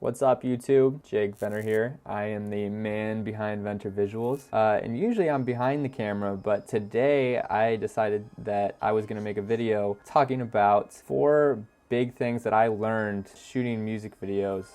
What's up, YouTube? Jake Venner here. I am the man behind Venture Visuals. And usually I'm behind the camera, but today I decided that I was gonna make a video talking about 4 big things that I learned shooting music videos.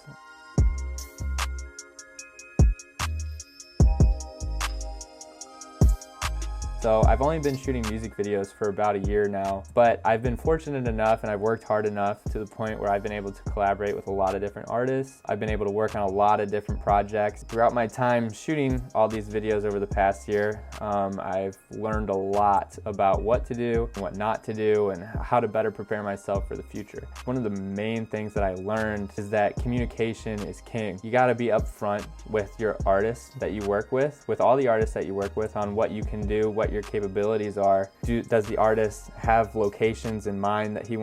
So I've only been shooting music videos for about a year now, but I've been fortunate enough and I've worked hard enough to the point where I've been able to collaborate with a lot of different artists. I've been able to work on a lot of different projects. Throughout my time shooting all these videos over the past year, I've learned a lot about what to do and what not to do and how to better prepare myself for the future. One of the main things that I learned is that communication is king. You gotta be upfront with your artists that you work with all the artists that you work with on what you can do, what your capabilities are. Does the artist have locations in mind that he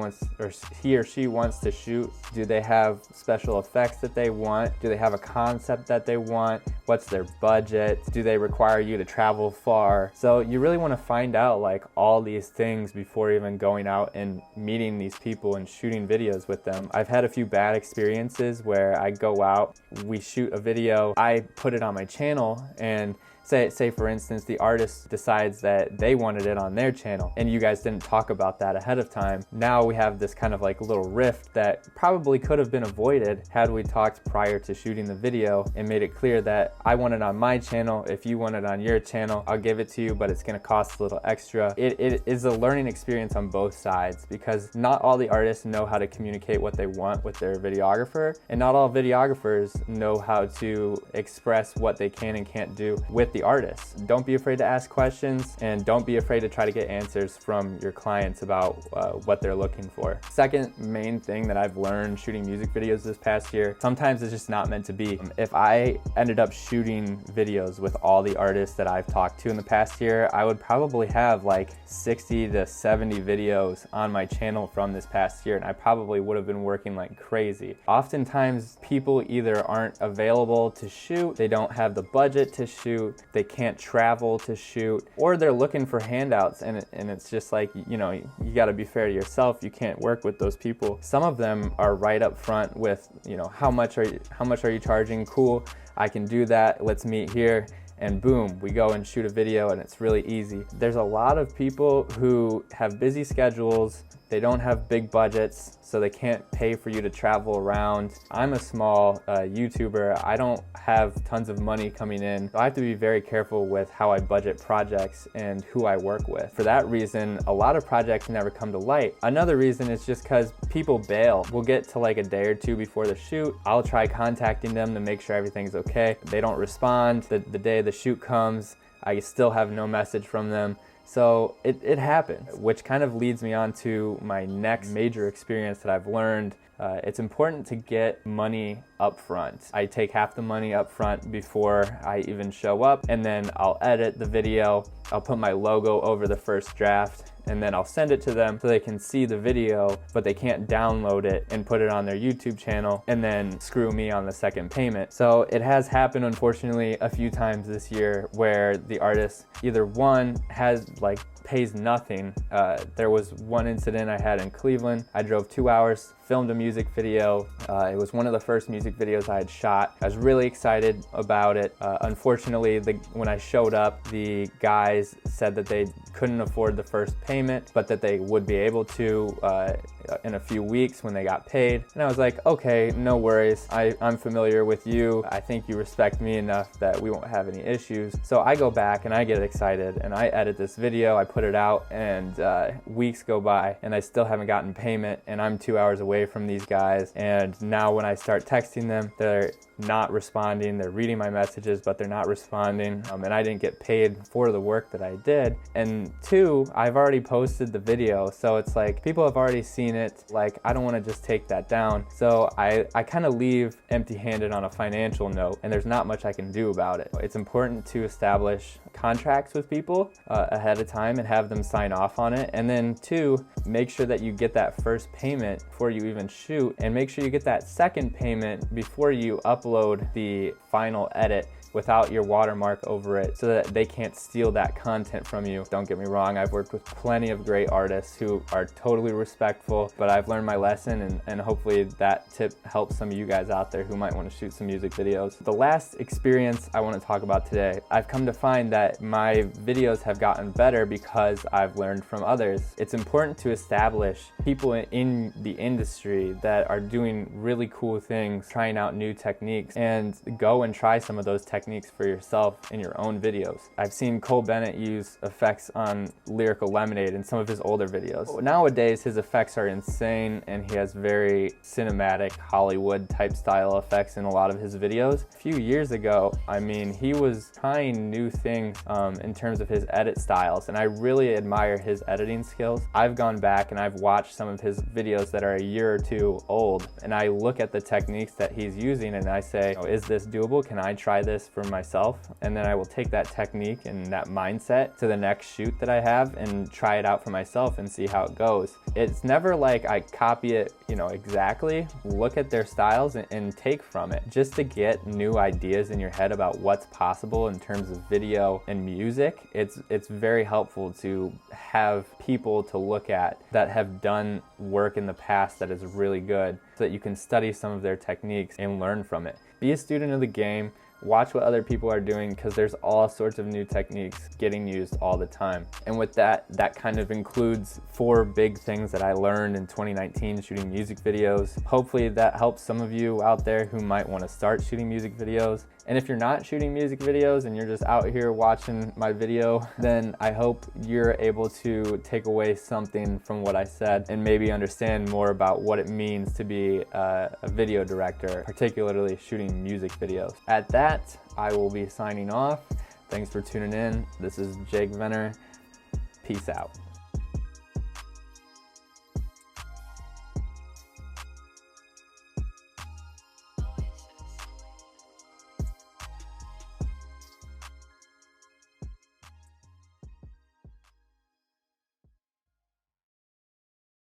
or she wants to shoot? Do they have special effects that they want? Do they have a concept that they want? What's their budget? Do they require you to travel far? So you really want to find out like all these things before even going out and meeting these people and shooting videos with them. I've had a few bad experiences where I go out, we shoot a video, I put it on my channel, and say for instance the artist decides that they wanted it on their channel and you guys didn't talk about that ahead of time. Now we have this kind of like little rift that probably could have been avoided had we talked prior to shooting the video and made it clear that I want it on my channel. If you want it on your channel, I'll give it to you, but it's gonna cost a little extra. It is a learning experience on both sides because not all the artists know how to communicate what they want with their videographer, and not all videographers know how to express what they can and can't do with the artists. Don't be afraid to ask questions and don't be afraid to try to get answers from your clients about what they're looking for. Second main thing that I've learned shooting music videos this past year, sometimes it's just not meant to be. If I ended up shooting videos with all the artists that I've talked to in the past year, I would probably have like 60 to 70 videos on my channel from this past year, and I probably would have been working like crazy. Oftentimes people either aren't available to shoot, they don't have the budget to shoot, they can't travel to shoot, or they're looking for handouts, and it's just like, you know, you got to be fair to yourself. You can't work with those people. Some of them are right up front with, you know, how much are you charging? Cool, I can do that. Let's meet here. And boom, we go and shoot a video, and it's really easy. There's a lot of people who have busy schedules, they don't have big budgets, so they can't pay for you to travel around. I'm a small YouTuber. I don't have tons of money coming in, so I have to be very careful with how I budget projects and who I work with. For that reason, a lot of projects never come to light. Another reason is just because people bail. We'll get to like a day or two before the shoot. I'll try contacting them to make sure everything's okay. They don't respond. The day the shoot comes, I still have no message from them. So it happens, which kind of leads me on to my next major experience that I've learned. It's important to get money up front. I take half the money up front before I even show up, and then I'll edit the video. I'll put my logo over the first draft, and then I'll send it to them so they can see the video, but they can't download it and put it on their YouTube channel and then screw me on the second payment. So it has happened, unfortunately, a few times this year where the artist either one pays nothing. There was one incident I had in Cleveland. I drove 2 hours, filmed a music video. It was one of the first music videos I had shot. I was really excited about it. Unfortunately, when I showed up, the guys said that they couldn't afford the first payment, but that they would be able to in a few weeks when they got paid. And I was like, okay, no worries. I'm familiar with you. I think you respect me enough that we won't have any issues. So I go back and I get excited and I edit this video, I put it out, and weeks go by and I still haven't gotten payment, and I'm 2 hours away from these guys. And now when I start texting them, they're not responding. They're reading my messages, but they're not responding. And I didn't get paid for the work that I did. And 2, I've already posted the video. So it's like people have already seen it. Like, I don't want to just take that down. So I kind of leave empty-handed on a financial note, and there's not much I can do about it. It's important to establish contracts with people ahead of time and have them sign off on it. And then 2, make sure that you get that first payment before you even shoot, and make sure you get that second payment before you upload the final edit without your watermark over it so that they can't steal that content from you. Don't get me wrong, I've worked with plenty of great artists who are totally respectful, but I've learned my lesson, and hopefully that tip helps some of you guys out there who might want to shoot some music videos. The last experience I want to talk about today, I've come to find that my videos have gotten better because I've learned from others. It's important to establish people in the industry that are doing really cool things, trying out new techniques, and go and try some of those techniques for yourself in your own videos. I've seen Bennett use effects on Lyrical Lemonade in some of his older videos. Nowadays, his effects are insane, and he has very cinematic Hollywood type style effects in a lot of his videos. A few years ago, I mean, he was trying new things in terms of his edit styles, and I really admire his editing skills. I've gone back and I've watched some of his videos that are a year or two old, and I look at the techniques that he's using and I say, oh, is this doable? Can I try this for myself? And then I will take that technique and that mindset to the next shoot that I have and try it out for myself and see how it goes. It's never like I copy it, exactly. Look at their styles and take from it, just to get new ideas in your head about what's possible in terms of video and music. It's very helpful to have people to look at that have done work in the past that is really good, so that you can study some of their techniques and learn from it. Be a student of the game. Watch what other people are doing, because there's all sorts of new techniques getting used all the time. And with that kind of includes 4 big things that I learned in 2019 shooting music videos. Hopefully that helps some of you out there who might want to start shooting music videos. And if you're not shooting music videos and you're just out here watching my video, then I hope you're able to take away something from what I said and maybe understand more about what it means to be a video director, particularly shooting music videos. At that, I will be signing off. Thanks for tuning in. This is Jake Venner. Peace out.